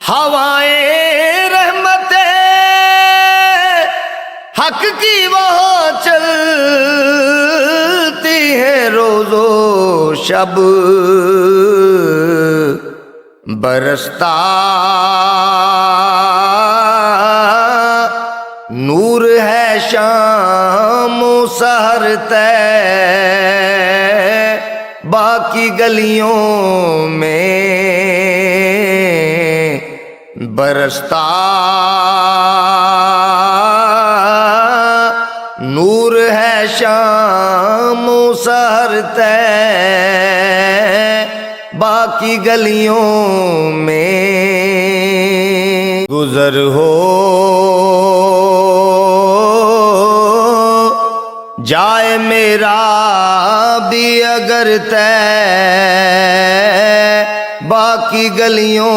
हवाएं रहमते हक की वहाँ चलती है रोजो शब, बरसता नूर है शाम सहर तय, बाकी गलियों में बरसता नूर है शाम सहर तय, बाकी गलियों में गुजर हो जाए मेरा भी अगर तय, बाकी गलियों